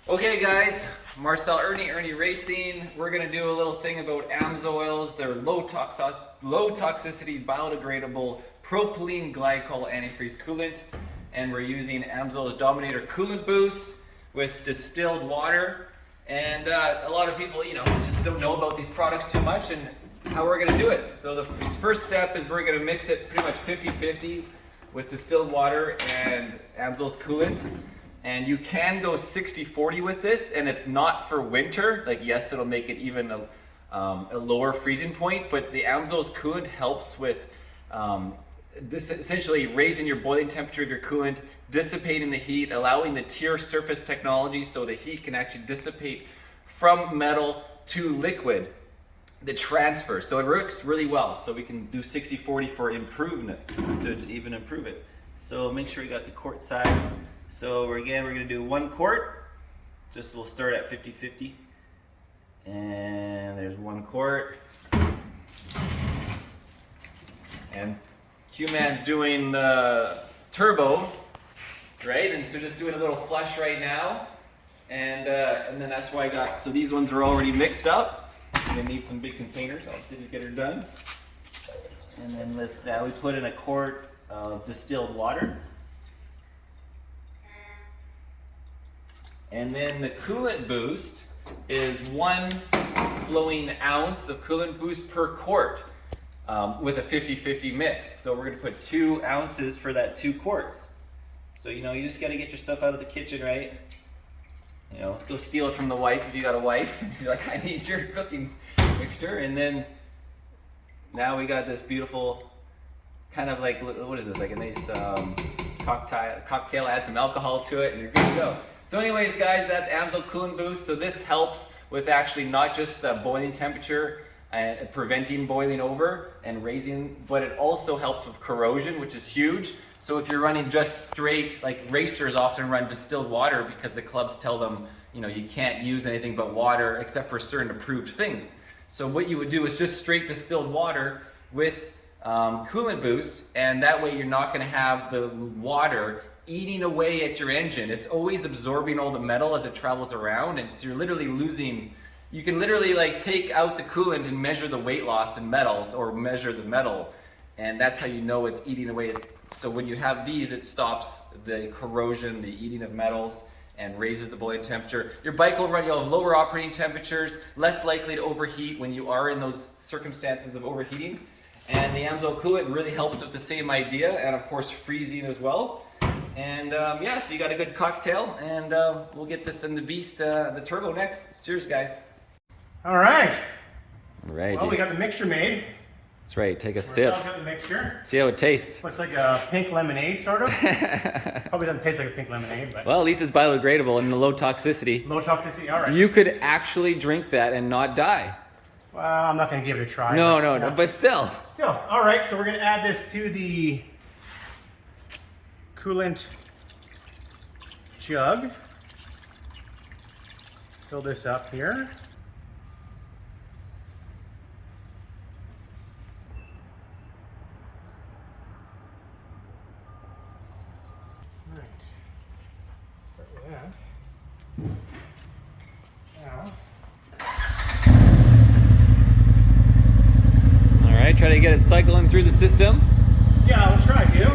Okay guys, Marcel Irnie, Irnieracing. We're going to do a little thing about AMSOILs. They're low toxicity, biodegradable propylene glycol antifreeze coolant. And we're using AMSOIL's Dominator Coolant Boost with distilled water. And a lot of people, just don't know about these products too much and how we're going to do it. So the first step is we're going to mix it pretty much 50-50 with distilled water and AMSOIL's coolant. And you can go 60-40 with this, and it's not for winter. Like, yes, it'll make it even a lower freezing point, but the AMSOIL's coolant helps with this, essentially raising your boiling temperature of your coolant, dissipating the heat, allowing the tear surface technology so the heat can actually dissipate from metal to liquid, the transfer. So it works really well. So we can do 60-40 for improvement, to even improve it. So make sure you got the quart side. So we're going to do 1 quart. Just we'll start at 50-50. And there's 1 quart. And Q-Man's doing the turbo, right? And so just doing a little flush right now. And then that's why I got, so these ones are already mixed up. I'm gonna need some big containers, obviously, to get her done. And then now we put in 1 quart of distilled water. And then the coolant boost is 1 flowing ounce of coolant boost per quart with a 50-50 mix. So we're gonna put 2 ounces for that 2 quarts. So you just gotta get your stuff out of the kitchen, right? Go steal it from the wife if you got a wife. You're like, I need your cooking mixture. And then now we got this beautiful kind of like, what is this? Like a nice cocktail, add some alcohol to it and you're good to go. So anyways, guys, that's AMSOIL Coolant Boost. So this helps with actually not just the boiling temperature and preventing boiling over and raising, but it also helps with corrosion, which is huge. So if you're running just straight, like racers often run distilled water because the clubs tell them, you can't use anything but water except for certain approved things. So what you would do is just straight distilled water with coolant boost, and that way you're not gonna have the water eating away at your engine. It's always absorbing all the metal as it travels around, and so you're literally losing, you can literally like take out the coolant and measure the weight loss in metals or measure the metal, and that's how you know it's eating away. So when you have these, it stops the corrosion, the eating of metals, and raises the boiling temperature. Your bike will run, you'll have lower operating temperatures, less likely to overheat when you are in those circumstances of overheating. And the AMSOIL coolant really helps with the same idea, and of course freezing as well. And yeah, so you got a good cocktail, and we'll get this in the beast, the turbo next. Cheers, guys. All right. All right. Well, we got the mixture made. That's right. Take a sip. Got the mixture. See how it tastes. Looks like a pink lemonade, sort of. Probably doesn't taste like a pink lemonade, but. Well, at least it's biodegradable and the low toxicity. Low toxicity. All right. You could actually drink that and not die. Well, I'm not going to give it a try. No, but still. Still. All right. So we're going to add this to the coolant jug. Fill this up here. All right. Start with that. Now. All right, try to get it cycling through the system. Yeah, I'll try to.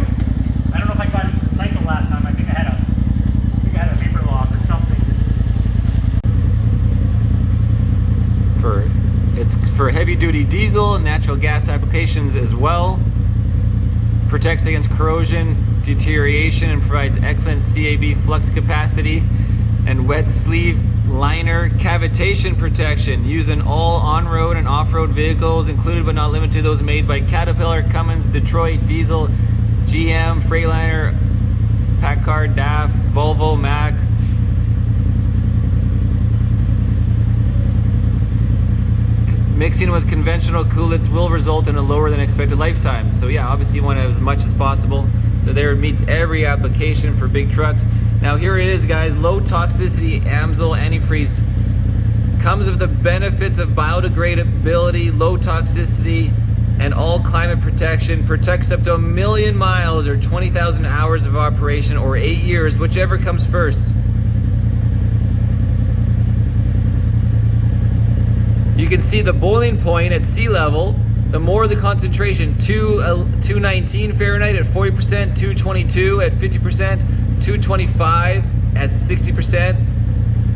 I don't know if I got it to cycle last time. I think I had a vapor lock or something. It's for heavy duty diesel and natural gas applications as well. Protects against corrosion, deterioration, and provides excellent CAB flux capacity and wet sleeve liner cavitation protection. Used in all on-road and off-road vehicles, included but not limited to those made by Caterpillar, Cummins, Detroit, Diesel, GM, Freightliner, Packard, DAF, Volvo, Mack. Mixing with conventional coolants will result in a lower than expected lifetime. So yeah, obviously you want to have as much as possible. So there it meets every application for big trucks. Now here it is, guys, low toxicity AMSOIL antifreeze. Comes with the benefits of biodegradability, low toxicity, and all climate protection. Protects up to 1 million miles or 20,000 hours of operation or 8 years, whichever comes first. can see the boiling point at sea level. The more the concentration, 219 Fahrenheit at 40%, 222 at 50%, 225 at 60%,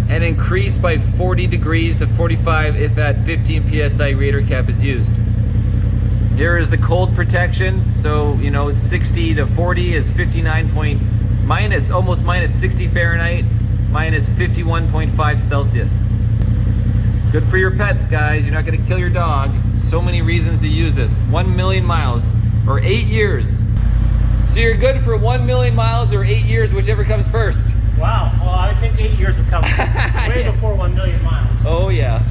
and increase by 40 degrees to 45 if at 15 psi radiator cap is used. Here is the cold protection. So, you know, 60 to 40 is 59 point minus, almost minus 60 Fahrenheit, minus 51.5 Celsius. Good for your pets, guys. You're not gonna kill your dog. So many reasons to use this. 1 million miles or 8 years. So you're good for 1 million miles or 8 years, whichever comes first. Wow. Well, I think 8 years would come way before 1 million miles. Oh yeah.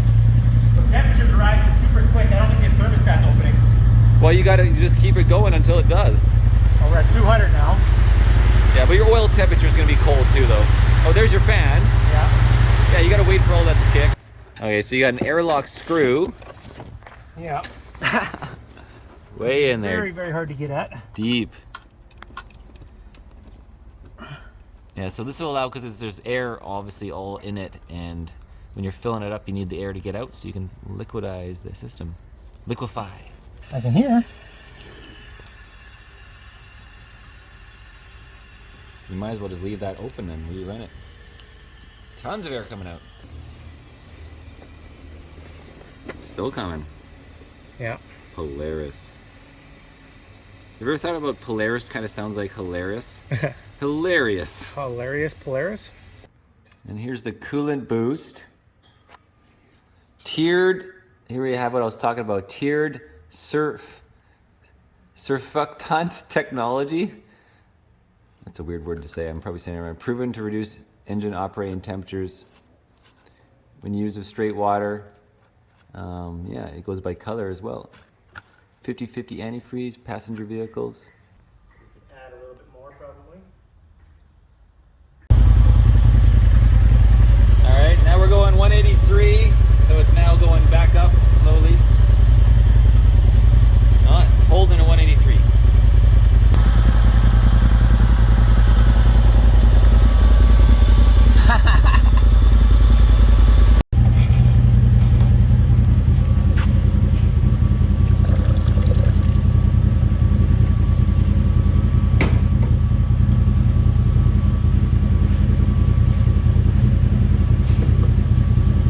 The temperatures are rising super quick. I don't think the thermostat's opening. Well, you just keep it going until it does. Oh, we're at 200 now. Yeah, but your oil temperature is gonna be cold too, though. Oh, there's your fan. Yeah. Yeah, you gotta wait for all that to kick. Okay, so you got an airlock screw. Yeah. Way in there. Very, very hard to get at. Deep. Yeah, so this will allow, because there's air obviously all in it, and when you're filling it up, you need the air to get out so you can liquidize the system. Liquefy. I can hear. You might as well just leave that open and rerun it. Tons of air coming out. Still coming. Yeah. Polaris. You ever thought about Polaris? Kind of sounds like hilarious. Hilarious. Hilarious Polaris. And here's the coolant boost. Tiered, here we have what I was talking about, tiered surfactant technology. That's a weird word to say, I'm probably saying it wrong. Proven to reduce engine operating temperatures when used with straight water. Yeah, it goes by color as well. 50-50 antifreeze, passenger vehicles. Add a little bit more probably. All right, now we're going 183, so it's now going back up slowly. Oh, it's holding at 183.